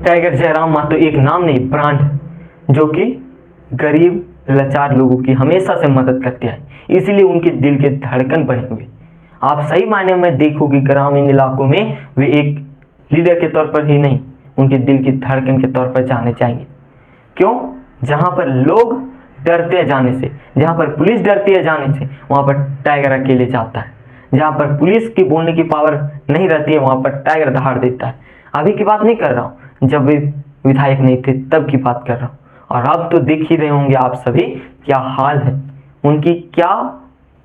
Tiger Jairam Mahato एक नाम नहीं, ब्रांड जो कि गरीब लाचार लोगों की हमेशा से मदद करते हैं, इसीलिए उनके दिल के धड़कन बने हुए। आप सही मायने में देखोगे ग्रामीण इलाकों में वे एक लीडर के तौर पर ही नहीं, उनके दिल की धड़कन के तौर पर जाने जाएंगे। क्यों? जहां पर लोग डरते हैं जाने से, जहां पर पुलिस डरती है जाने से, वहां पर टाइगर अकेले जाता है। जहां पर पुलिस की बोलने की पावर नहीं रहती है, वहां पर टाइगर दहाड़ देता है। अभी की बात नहीं कर रहा हूं, जब वे विधायक नहीं थे तब की बात कर रहा हूं। और अब तो देख ही रहे होंगे आप सभी क्या हाल है, उनकी क्या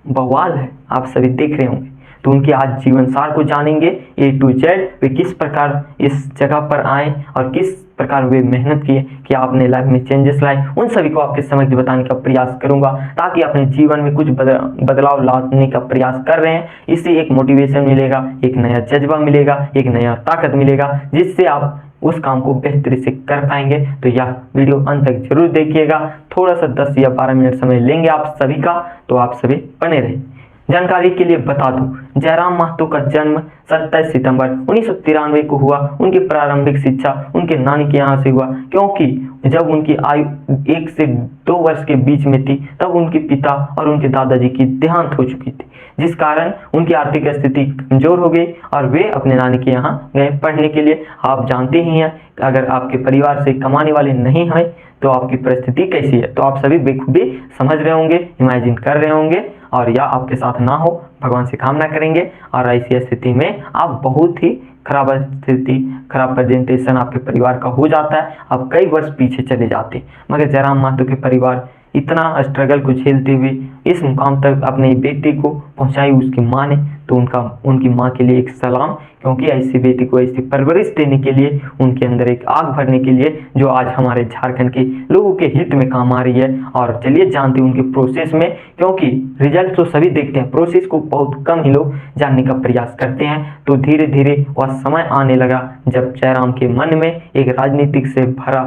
बवाल है, आप सभी देख रहे होंगे। तो उनके आज जीवन सार को जानेंगे A to Z, वे किस प्रकार इस जगह पर आए और किस प्रकार वे मेहनत किए कि आपने लाइफ में चेंजेस लाए, उन सभी को आपके समझ बताने का प्रयास करूंगा, ताकि अपने जीवन में कुछ बदलाव लाने का प्रयास कर रहे हैं, इससे एक मोटिवेशन मिलेगा, एक नया जज्बा मिलेगा, एक नया ताकत मिलेगा, जिससे आप उस काम को बेहतरी से कर पाएंगे। तो यह वीडियो अंत तक जरूर देखिएगा, थोड़ा सा 10 या 12 मिनट समय लेंगे आप सभी का, तो आप सभी बने रहें। जानकारी के लिए बता दूं, जयराम महतो का जन्म 27 सितंबर 1993 को हुआ। उनकी प्रारंभिक शिक्षा उनके नानी के यहाँ से हुआ, क्योंकि जब उनकी आयु 1 से 2 वर्ष के बीच में थी तब उनके पिता और उनके दादाजी की देहांत हो चुकी थी, जिस कारण उनकी आर्थिक स्थिति कमजोर हो गई और वे अपने नानी के यहाँ गए पढ़ने के लिए। आप जानते ही हैं, अगर आपके परिवार से कमाने वाले नहीं हैं तो आपकी परिस्थिति कैसी है, तो आप सभी बेखूबी समझ रहे होंगे, इमेजिन कर रहे होंगे, और यह आपके साथ ना हो भगवान से कामना करेंगे। और ऐसी स्थिति में आप बहुत ही खराब स्थिति, खराब प्रेजेंटेशन आपके परिवार का हो जाता है, आप कई वर्ष पीछे चले जाते हैं। मगर जयराम महतो के परिवार इतना स्ट्रगल को झेलते हुए इस मुकाम तक अपने बेटे को पहुंचाई उसकी माँ ने, तो उनकी माँ के लिए एक सलाम, क्योंकि ऐसी बेटी को ऐसी परवरिश देने के लिए, उनके अंदर एक आग भरने के लिए, जो आज हमारे झारखंड के लोगों के हित में काम आ रही है। और चलिए जानते हैं उनके प्रोसेस में, क्योंकि रिजल्ट तो सभी देखते हैं, प्रोसेस को बहुत कम ही लोग जानने का प्रयास करते हैं। तो धीरे धीरे वह समय आने लगा जब जयराम के मन में एक राजनीतिक से भरा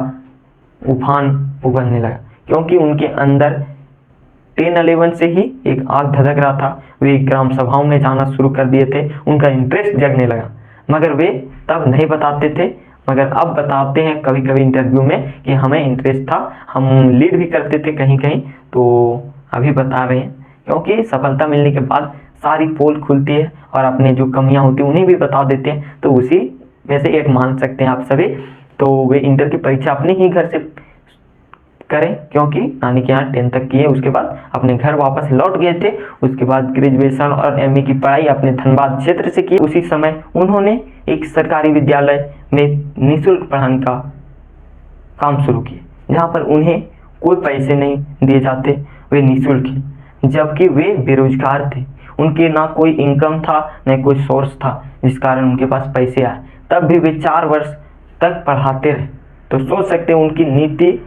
उफान उभरने लगा, क्योंकि उनके अंदर 10-11 से ही एक आग धधक रहा था। वे ग्राम सभाओं में जाना शुरू कर दिए थे, उनका इंटरेस्ट जगने लगा, मगर वे तब नहीं बताते थे, मगर अब बताते हैं कभी कभी इंटरव्यू में कि हमें इंटरेस्ट था, हम लीड भी करते थे कहीं कहीं। तो अभी बता रहे हैं, क्योंकि सफलता मिलने के बाद सारी पोल खुलती है और अपने जो कमियां होती हैं उन्हें भी बता देते हैं। तो उसी में से एक मान सकते हैं आप सभी। तो वे इंटर की परीक्षा अपने ही घर से करें, क्योंकि नानी के यहाँ 10 तक किए, उसके बाद अपने घर वापस लौट गए थे। उसके बाद ग्रेजुएशन और MA की पढ़ाई अपने धनबाद क्षेत्र से की। उसी समय उन्होंने एक सरकारी विद्यालय में निःशुल्क पढ़ाने का काम शुरू किया, जहाँ पर उन्हें कोई पैसे नहीं दिए जाते, वे निःशुल्क ही, जबकि वे बेरोजगार थे, उनके ना कोई इनकम था न कोई सोर्स था, जिस कारण उनके पास पैसे आए। तब भी वे 4 वर्ष तक पढ़ाते रहे। तो सोच सकते हैं उनकी नीति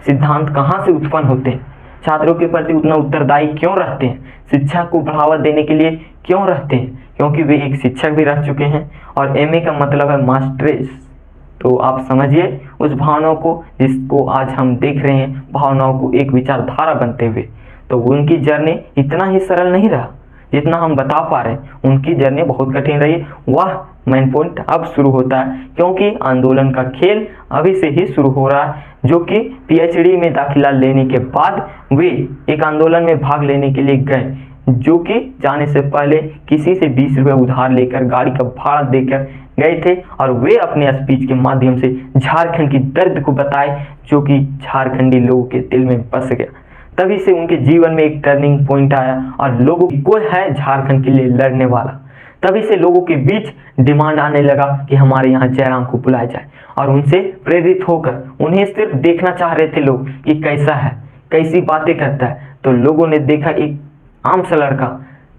सिद्धांत कहाँ से उत्पन्न होते हैं, छात्रों के प्रति उतना उत्तरदायी क्यों रहते हैं, शिक्षा को बढ़ावा देने के लिए क्यों रहते हैं, क्योंकि वे एक शिक्षक भी रह चुके हैं और MA का मतलब है मास्टर्स। तो आप समझिए उस भावनाओं को, जिसको आज हम देख रहे हैं, भावनाओं को एक विचारधारा बनते हुए। तो उनकी जर्नी इतना ही सरल नहीं रहा जितना हम बता पा रहे हैं, उनकी जर्नी बहुत कठिन रही। वह मेन पॉइंट अब शुरू होता है, क्योंकि आंदोलन का खेल अभी से ही शुरू हो रहा है, जो कि PhD में दाखिला लेने के बाद वे एक आंदोलन में भाग लेने के लिए गए, जो कि जाने से पहले किसी से 20 रुपये उधार लेकर गाड़ी का भाड़ा देकर गए थे। और वे अपने स्पीच के माध्यम से झारखंड की दर्द को बताए, जो कि झारखंडी लोगों के दिल में बस गया। तभी से उनके जीवन में एक टर्निंग पॉइंट आया और लोगों की कोई है झारखंड के लिए लड़ने वाला। तभी से लोगों के बीच डिमांड आने लगा कि हमारे यहाँ जयराम को बुलाया जाए, और उनसे प्रेरित होकर उन्हें सिर्फ देखना चाह रहे थे लोग कि कैसा है, कैसी बातें करता है। तो लोगों ने देखा एक आम सा लड़का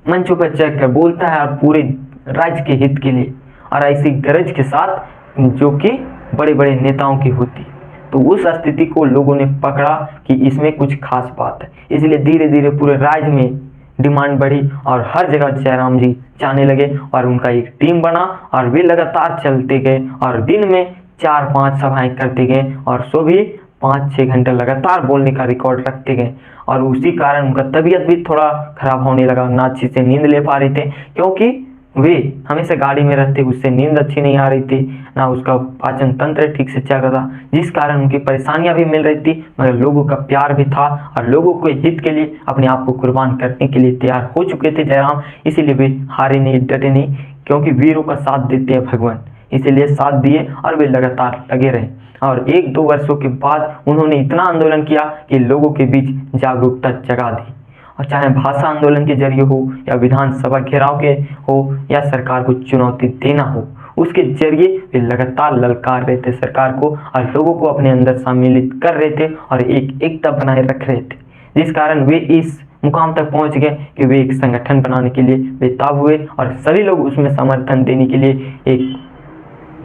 मंचों पर चढ़कर बोलता है और पूरे राज्य के हित के लिए, और ऐसी गरज के साथ जो कि बड़े बड़े नेताओं की होती। तो उस स्थिति को लोगों ने पकड़ा कि इसमें कुछ खास बात है, इसलिए धीरे धीरे पूरे राज्य में डिमांड बढ़ी और हर जगह जयराम जी जाने लगे, और उनका एक टीम बना और वे लगातार चलते गए और दिन में 4-5 सभाएं करते गए, और सो भी 5-6 घंटे लगातार बोलने का रिकॉर्ड रखते गए। और उसी कारण उनका तबीयत भी थोड़ा खराब होने लगा, ना अच्छे से नींद ले पा रहे थे, क्योंकि वे हमेशा गाड़ी में रहते, उससे नींद अच्छी नहीं आ रही थी, ना उसका पाचन तंत्र ठीक से चल रहा था, जिस कारण उनकी परेशानियां भी मिल रही थी, मगर लोगों का प्यार भी था और लोगों के हित के लिए अपने आप को कुर्बान करने के लिए तैयार हो चुके थे जयराम। इसीलिए वे हारे नहीं, डटे नहीं, क्योंकि वीरों का साथ देते हैं भगवान, इसीलिए साथ दिए और वे लगातार लगे रहे। और 1-2 वर्षों के बाद उन्होंने इतना आंदोलन किया कि लोगों के बीच जागरूकता जगा दी, और चाहे भाषा आंदोलन के जरिए हो या विधानसभा घेराव के हो या सरकार को चुनौती देना हो, उसके जरिए वे लगातार ललकार रहे थे सरकार को और लोगों को अपने अंदर सम्मिलित कर रहे थे और एक एकता बनाए रख रहे थे, जिस कारण वे इस मुकाम तक पहुंच गए कि वे एक संगठन बनाने के लिए बेताब हुए और सभी लोग उसमें समर्थन देने के लिए एक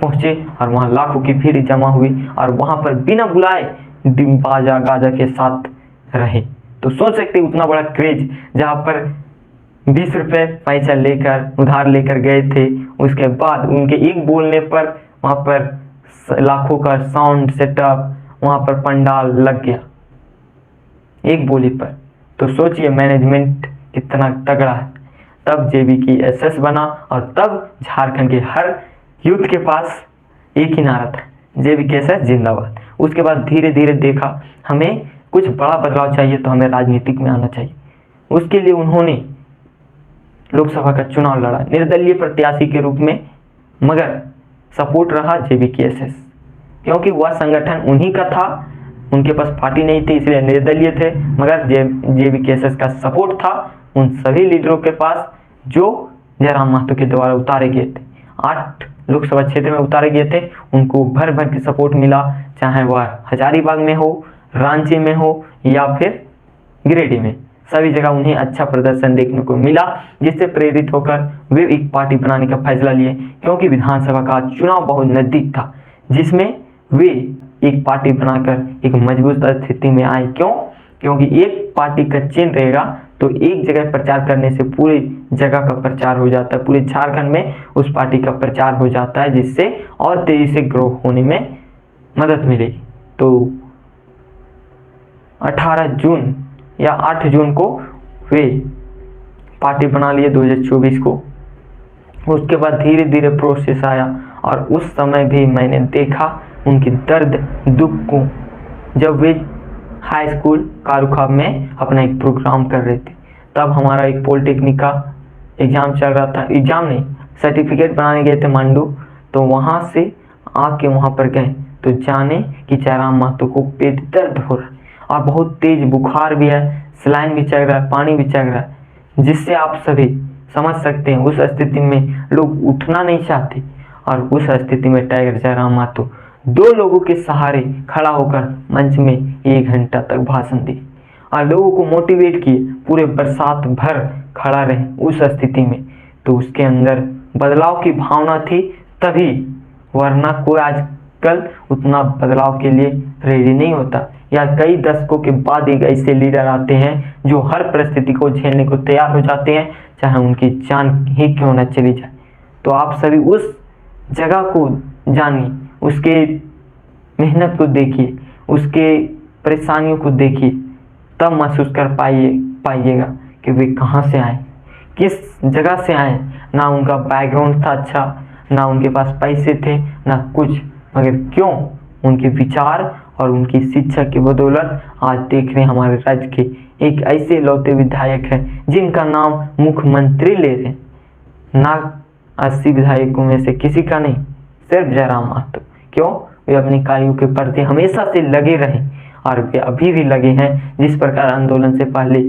पहुंचे और वहां लाखों की भीड़ जमा हुई और वहां पर बिना बुलाए बाजा गाजा के साथ रहे। तो सोच सकते उतना बड़ा क्रेज, जहां पर 20 रुपए पैसा लेकर उधार लेकर गए थे, उसके बाद उनके एक बोलने पर वहां पर लाखों का साउंड सेटअप, वहां पर पंडाल लग गया एक बोली पर। तो सोचिए मैनेजमेंट कितना तगड़ा है। तब JVKSS बना और तब झारखंड के हर यूथ के पास एक ही नारा था, JVKSS जिंदाबाद। उसके बाद धीरे धीरे देखा हमें कुछ बड़ा बदलाव चाहिए तो हमें राजनीतिक में आना चाहिए। उसके लिए उन्होंने लोकसभा का चुनाव लड़ा निर्दलीय प्रत्याशी के रूप में, मगर सपोर्ट रहा JVKSS, क्योंकि वह संगठन उन्हीं का था, उनके पास पार्टी नहीं थी इसलिए निर्दलीय थे, मगर JVKSS का सपोर्ट था उन सभी लीडरों के पास जो जयराम महतो के द्वारा उतारे गए थे। 8 लोकसभा क्षेत्र में उतारे गए थे, उनको भर भर के सपोर्ट मिला, चाहे वह हजारीबाग में हो, रांची में हो या फिर गिरिडीह में, सभी जगह उन्हें अच्छा प्रदर्शन देखने को मिला, जिससे प्रेरित होकर वे एक पार्टी बनाने का फैसला लिए, क्योंकि विधानसभा का चुनाव बहुत नजदीक था, जिसमें वे एक पार्टी बनाकर एक मजबूत स्थिति में आए। क्यों? क्योंकि एक पार्टी का चिन्ह रहेगा तो एक जगह प्रचार करने से पूरी जगह का प्रचार हो जाता है, पूरे झारखंड में उस पार्टी का प्रचार हो जाता है, जिससे और तेजी से ग्रो होने में मदद मिलेगी। तो 18 जून या 8 जून को वे पार्टी बना लिए 2024 को। उसके बाद धीरे धीरे प्रोसेस आया और उस समय भी मैंने देखा उनकी दर्द दुख को, जब वे हाई स्कूल कारुखाब में अपना एक प्रोग्राम कर रहे थे। तब हमारा एक पॉलिटेक्निक का एग्ज़ाम चल रहा था, एग्ज़ाम नहीं सर्टिफिकेट बनाने गए थे मांडू, तो वहाँ से आके वहाँ पर गए तो जाने कि जयराम महतो को पेट दर्द हो रहा है और बहुत तेज बुखार भी है, सलाइन भी चल रहा है, पानी भी चल रहा है, जिससे आप सभी समझ सकते हैं उस स्थिति में लोग उठना नहीं चाहते। और उस स्थिति में टाइगर जयराम महतो 2 लोगों के सहारे खड़ा होकर मंच में 1 घंटा तक भाषण दिए और लोगों को मोटिवेट किए, पूरे बरसात भर खड़ा रहे उस स्थिति में। तो उसके अंदर बदलाव की भावना थी तभी, वरना कोई आजकल उतना बदलाव के लिए रेडी नहीं होता, या कई दशकों के बाद एक ऐसे लीडर आते हैं जो हर परिस्थिति को झेलने को तैयार हो जाते हैं, चाहे उनकी जान ही क्यों न चली जाए। तो आप सभी उस जगह को जानिए, उसके मेहनत को देखिए, उसके परेशानियों को देखिए, तब महसूस कर पाइएगा कि वे कहाँ से आए, किस जगह से आए। ना उनका बैकग्राउंड था अच्छा, ना उनके पास पैसे थे, ना कुछ, मगर क्यों उनके विचार और उनकी शिक्षा की बदौलत आज देख रहे हैं हमारे राज्य के एक ऐसे लौते विधायक हैं जिनका नाम मुख्यमंत्री ले रहे, ना 80 विधायकों में से किसी का नहीं, सिर्फ जयराम महतो। क्यों? वे अपने कार्यों के प्रति हमेशा से लगे रहे और वे अभी भी लगे हैं। जिस प्रकार आंदोलन से पहले,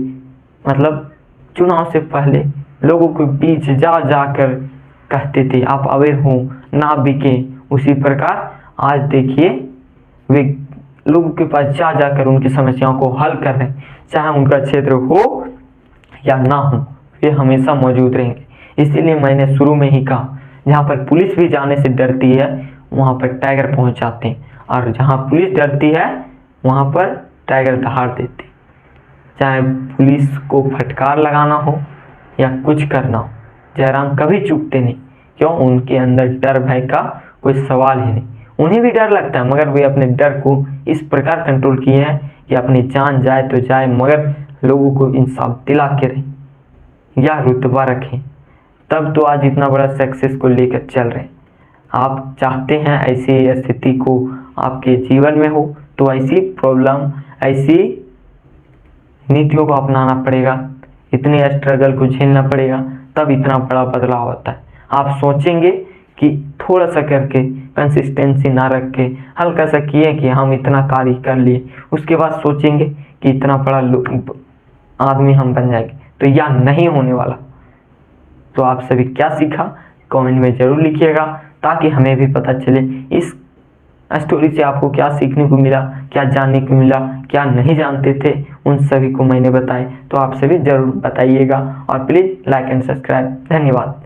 मतलब चुनाव से पहले लोगों के बीच जा जाकर कहते थे आप अवेयर हो, ना बिके, उसी प्रकार आज देखिए वे लोगों के पास जा जाकर उनकी समस्याओं को हल कर रहे हैं, चाहे उनका क्षेत्र हो या ना हो, वे हमेशा मौजूद रहेंगे। इसीलिए मैंने शुरू में ही कहा, जहाँ पर पुलिस भी जाने से डरती है वहाँ पर टाइगर पहुँच जाते हैं, और जहाँ पुलिस डरती है वहाँ पर टाइगर दहाड़ देते। चाहे पुलिस को फटकार लगाना हो या कुछ करना हो, जयराम कभी चूकते नहीं। क्यों? उनके अंदर डर भय का कोई सवाल ही नहीं। उन्हें भी डर लगता है, मगर वे अपने डर को इस प्रकार कंट्रोल किए हैं कि अपनी जान जाए तो जाए, मगर लोगों को इंसाफ दिला के रहें या रुतबा रखें, तब तो आज इतना बड़ा सक्सेस को लेकर चल रहे हैं। आप चाहते हैं ऐसी स्थिति को आपके जीवन में हो तो ऐसी प्रॉब्लम, ऐसी नीतियों को अपनाना पड़ेगा, इतने स्ट्रगल को झेलना पड़ेगा, तब इतना बड़ा बदलाव होता है। आप सोचेंगे कि थोड़ा सा करके, कंसिस्टेंसी ना रख के, हल्का सा किए कि हम इतना कार्य कर लिए, उसके बाद सोचेंगे कि इतना बड़ा आदमी हम बन जाएंगे, तो यह नहीं होने वाला। तो आप सभी क्या सीखा कमेंट में ज़रूर लिखिएगा, ताकि हमें भी पता चले इस स्टोरी से आपको क्या सीखने को मिला, क्या जानने को मिला, क्या नहीं जानते थे, उन सभी को मैंने बताए। तो आप सभी ज़रूर बताइएगा और प्लीज़ लाइक एंड सब्सक्राइब। धन्यवाद।